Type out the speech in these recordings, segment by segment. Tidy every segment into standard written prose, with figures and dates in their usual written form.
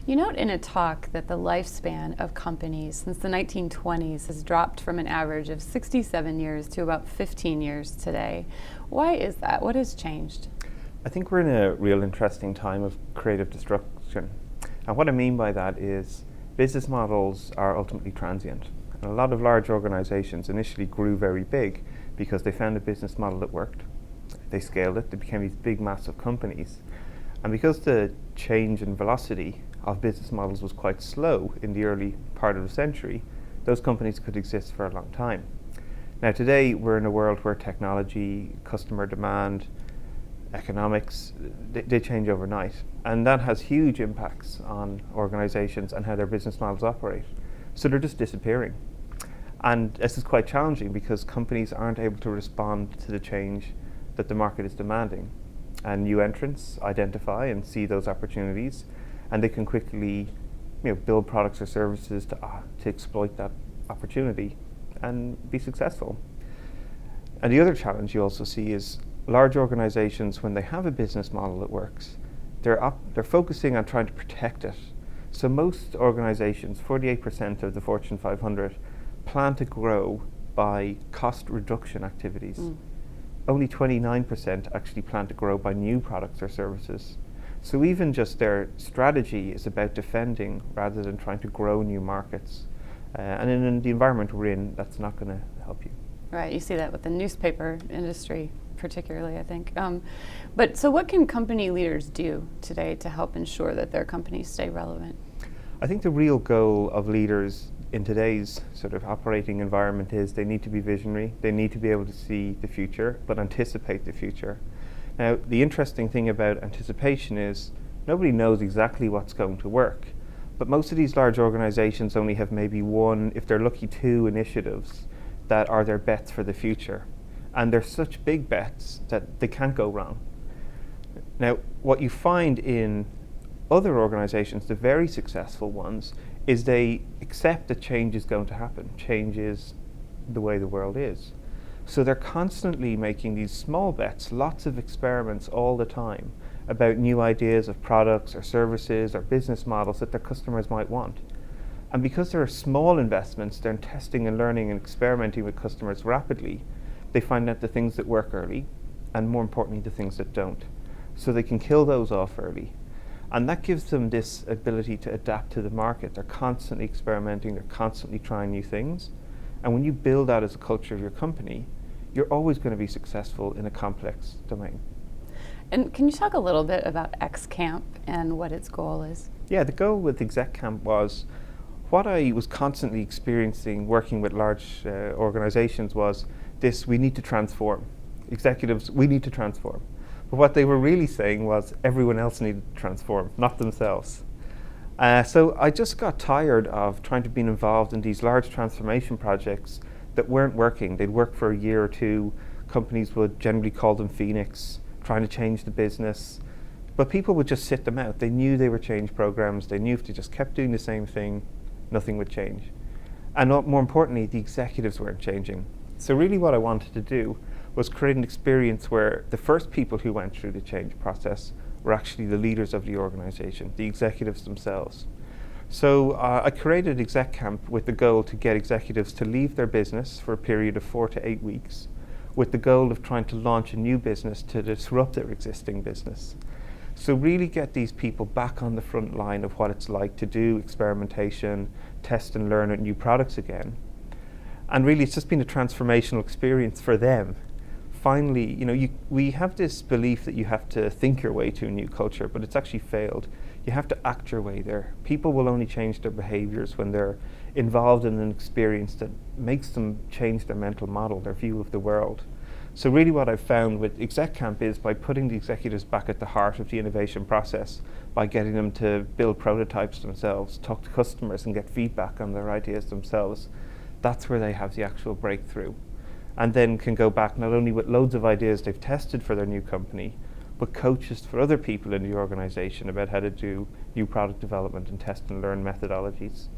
You note in a talk that the lifespan of companies since the 1920s has dropped from an average of 67 years to about 15 years today. Why is that? What has changed? I think we're in a real interesting time of creative destruction. And what I mean by that is business models are ultimately transient. And a lot of large organizations initially grew very big because they found a business model that worked. They scaled it, they became these big, massive companies. And because the change in velocity of business models was quite slow in the early part of the century, those companies could exist for a long time. Now today we're in a world where technology, customer demand, economics, they change overnight. And that has huge impacts on organizations and how their business models operate. So they're just disappearing. And this is quite challenging because companies aren't able to respond to the change that the market is demanding. And new entrants identify and see those opportunities, and they can quickly build products or services to exploit that opportunity and be successful. And the other challenge you also see is large organizations, when they have a business model that works, they're focusing on trying to protect it. So most organizations, 48% of the Fortune 500, plan to grow by cost reduction activities. Only 29% actually plan to grow by new products or services. So even just their strategy is about defending rather than trying to grow new markets. And in the environment we're in, that's not going to help you. Right, you see that with the newspaper industry particularly, I think. But so what can company leaders do today to help ensure that their companies stay relevant? I think the real goal of leaders in today's sort of operating environment is they need to be visionary, they need to be able to see the future, but anticipate the future. Now, the interesting thing about anticipation is nobody knows exactly what's going to work, but most of these large organizations only have maybe one, if they're lucky, two initiatives that are their bets for the future. And they're such big bets that they can't go wrong. Now, what you find in other organizations, the very successful ones, is they accept that change is going to happen. Change is the way the world is. So they're constantly making these small bets, lots of experiments all the time about new ideas of products or services or business models that their customers might want. And because there are small investments, they're testing and learning and experimenting with customers rapidly. They find out the things that work early, and more importantly, the things that don't. So they can kill those off early. And that gives them this ability to adapt to the market. They're constantly experimenting, they're constantly trying new things. And when you build that as a culture of your company, you're always going to be successful in a complex domain. And can you talk a little bit about XCamp and what its goal is? Yeah, the goal with ExecCamp was, what I was constantly experiencing working with large organizations was this: we need to transform. Executives, we need to transform. But what they were really saying was everyone else needed to transform, not themselves. So I just got tired of trying to be involved in these large transformation projects that weren't working. They'd work for a year or two. Companies would generally call them Phoenix, trying to change the business. But people would just sit them out. They knew they were change programs. They knew if they just kept doing the same thing, nothing would change. And more importantly, the executives weren't changing. So really what I wanted to do was create an experience where the first people who went through the change process were actually the leaders of the organization, the executives themselves. So I created ExecCamp with the goal to get executives to leave their business for a period of 4 to 8 weeks, with the goal of trying to launch a new business to disrupt their existing business. So really get these people back on the front line of what it's like to do experimentation, test and learn at new products again. And really it's just been a transformational experience for them. Finally, we have this belief that you have to think your way to a new culture, but it's actually failed. You have to act your way there. People will only change their behaviors when they're involved in an experience that makes them change their mental model, their view of the world. So really what I've found with ExecCamp is by putting the executives back at the heart of the innovation process, by getting them to build prototypes themselves, talk to customers and get feedback on their ideas themselves, that's where they have the actual breakthrough. And then can go back not only with loads of ideas they've tested for their new company, but coaches for other people in the organization about how to do new product development and test and learn methodologies.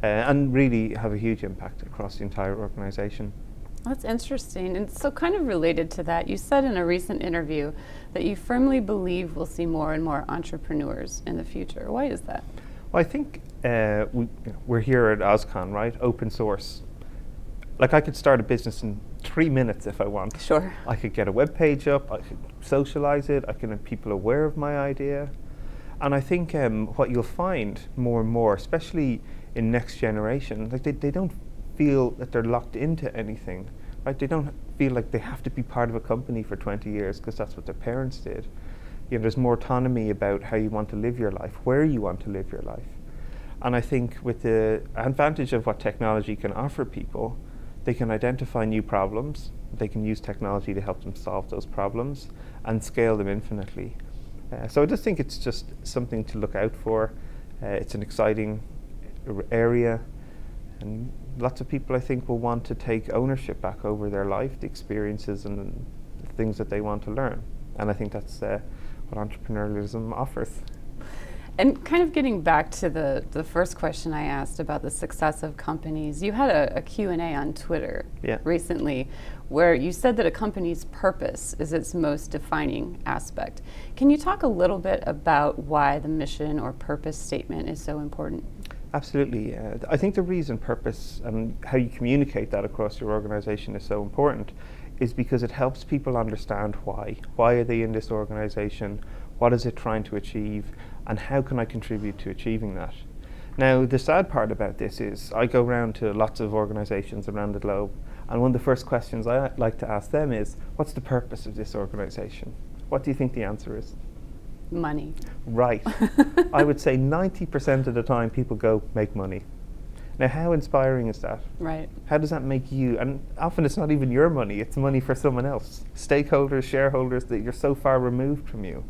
And really have a huge impact across the entire organization. That's interesting. And so kind of related to that, you said in a recent interview that you firmly believe we'll see more and more entrepreneurs in the future. Why is that? Well, I think we're here at OSCON, right? Open source. Like I could start a business in 3 minutes if I want. Sure. I could get a web page up, I could socialize it, I can have people aware of my idea. And I think what you'll find more and more, especially in next generation, like they don't feel that they're locked into anything, right? They don't feel like they have to be part of a company for 20 years because that's what their parents did. You know, there's more autonomy about how you want to live your life, where you want to live your life. And I think with the advantage of what technology can offer people, they can identify new problems, they can use technology to help them solve those problems and scale them infinitely. So I just think it's just something to look out for. It's an exciting area, and lots of people I think will want to take ownership back over their life, the experiences and the things that they want to learn. And I think that's what entrepreneurialism offers. And kind of getting back to the first question I asked about the success of companies, you had a Q&A on Twitter recently where you said that a company's purpose is its most defining aspect. Can you talk a little bit about why the mission or purpose statement is so important? Absolutely. I think the reason purpose and how you communicate that across your organization is so important is because it helps people understand why. Why are they in this organization? What is it trying to achieve? And how can I contribute to achieving that? Now, the sad part about this is I go around to lots of organizations around the globe, and one of the first questions I like to ask them is, what's the purpose of this organization? What do you think the answer is? Money. Right. I would say 90% of the time people go, make money. Now, how inspiring is that? Right. How does that make you? And often it's not even your money, it's money for someone else. Stakeholders, shareholders that you're so far removed from you.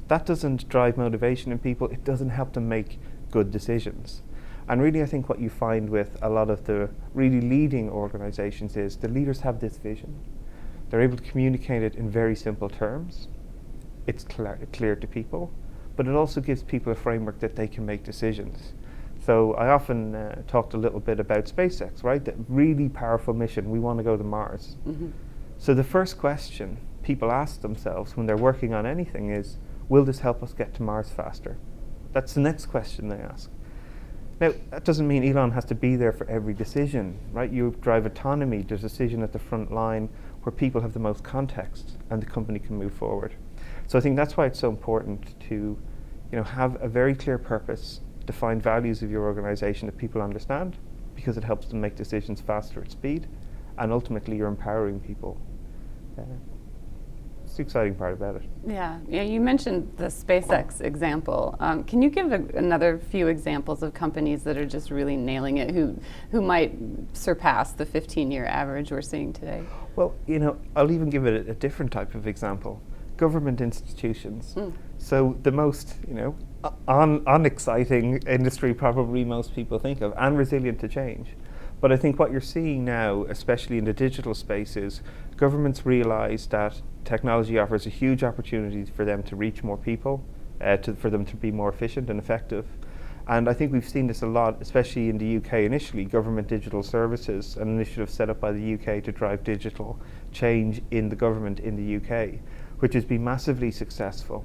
That doesn't drive motivation in people, it doesn't help them make good decisions. And really I think what you find with a lot of the really leading organizations is the leaders have this vision. They're able to communicate it in very simple terms. It's clear to people, but it also gives people a framework that they can make decisions. So I often talked a little bit about SpaceX, right? That really powerful mission, we want to go to Mars. Mm-hmm. So the first question people ask themselves when they're working on anything is, will this help us get to Mars faster? That's the next question they ask. Now, that doesn't mean Elon has to be there for every decision, right? You drive autonomy, there's a decision at the front line where people have the most context and the company can move forward. So I think that's why it's so important to, have a very clear purpose, define values of your organization that people understand, because it helps them make decisions faster at speed, and ultimately you're empowering people. It's the exciting part about it. Yeah, you mentioned the SpaceX example. Can you give another few examples of companies that are just really nailing it, who might surpass the 15-year average we're seeing today? Well, I'll even give it a different type of example. Government institutions. So the most, unexciting industry probably most people think of, and resilient to change. But I think what you're seeing now, especially in the digital space, is governments realize that technology offers a huge opportunity for them to reach more people, for them to be more efficient and effective. And I think we've seen this a lot, especially in the UK initially, Government Digital Services, an initiative set up by the UK to drive digital change in the government in the UK, which has been massively successful.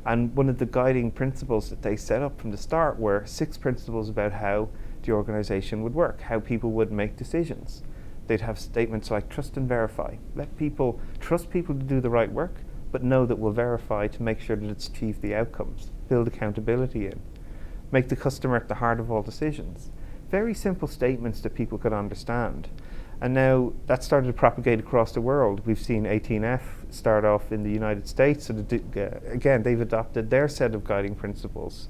And one of the guiding principles that they set up from the start were 6 principles about how the organization would work, how people would make decisions. They'd have statements like trust and verify. Trust people to do the right work, but know that we'll verify to make sure that it's achieved the outcomes. Build accountability in. Make the customer at the heart of all decisions. Very simple statements that people could understand. And now that's started to propagate across the world. We've seen 18F start off in the United States, and again, they've adopted their set of guiding principles.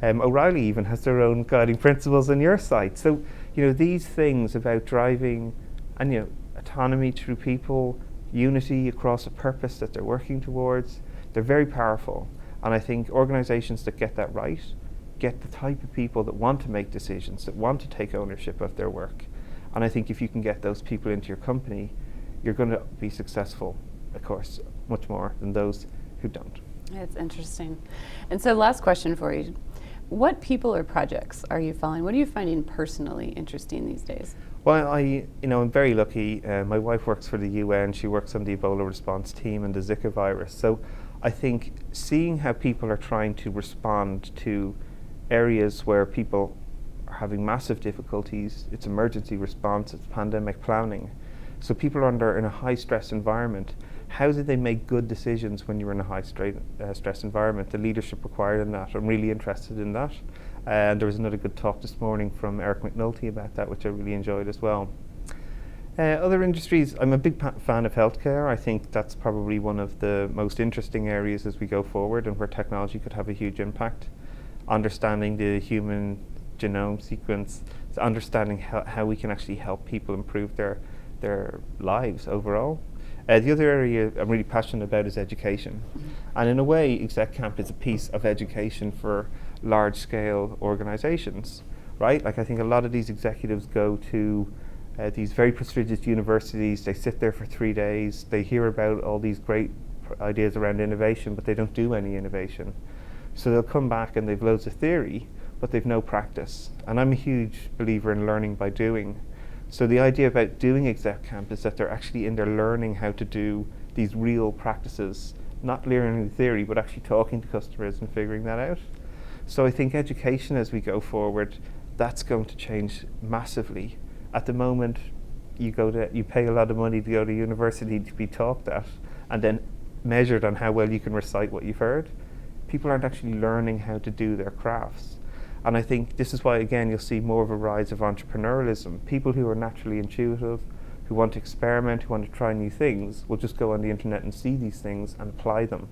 O'Reilly even has their own guiding principles on your site. So, these things about driving and, autonomy through people, unity across a purpose that they're working towards, they're very powerful. And I think organizations that get that right, get the type of people that want to make decisions, that want to take ownership of their work. And I think if you can get those people into your company, you're going to be successful, of course, much more than those who don't. It's interesting. And so last question for you. What people or projects are you following? What are you finding personally interesting these days? Well, I'm very lucky. My wife works for the UN. She works on the Ebola response team and the Zika virus. So I think seeing how people are trying to respond to areas where people are having massive difficulties. It's emergency response, it's pandemic planning. So people are in a high stress environment. How do they make good decisions when you're in a high stress environment? The leadership required in that. I'm really interested in that. And there was another good talk this morning from Eric McNulty about that, which I really enjoyed as well. Other industries, I'm a big fan of healthcare. I think that's probably one of the most interesting areas as we go forward and where technology could have a huge impact. Understanding the human genome sequence, understanding how we can actually help people improve their lives overall. The other area I'm really passionate about is education. And in a way, ExecCamp is a piece of education for large-scale organizations, right? Like I think a lot of these executives go to these very prestigious universities, they sit there for 3 days, they hear about all these great ideas around innovation, but they don't do any innovation. So they'll come back and they've loads of theory, but they've no practice. And I'm a huge believer in learning by doing. So the idea about doing ExecCamp is that they're actually in there learning how to do these real practices, not learning the theory, but actually talking to customers and figuring that out. So I think education as we go forward, that's going to change massively. At the moment, you pay a lot of money to go to university to be taught that, and then measured on how well you can recite what you've heard. People aren't actually learning how to do their crafts. And I think this is why, again, you'll see more of a rise of entrepreneurialism. People who are naturally intuitive, who want to experiment, who want to try new things, will just go on the internet and see these things and apply them.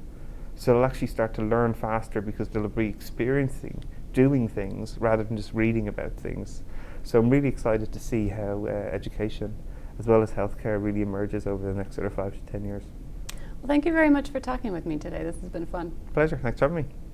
So they'll actually start to learn faster because they'll be experiencing, doing things, rather than just reading about things. So I'm really excited to see how education, as well as healthcare, really emerges over the next sort of 5 to 10 years. Well, thank you very much for talking with me today. This has been fun. Pleasure. Thanks for having me.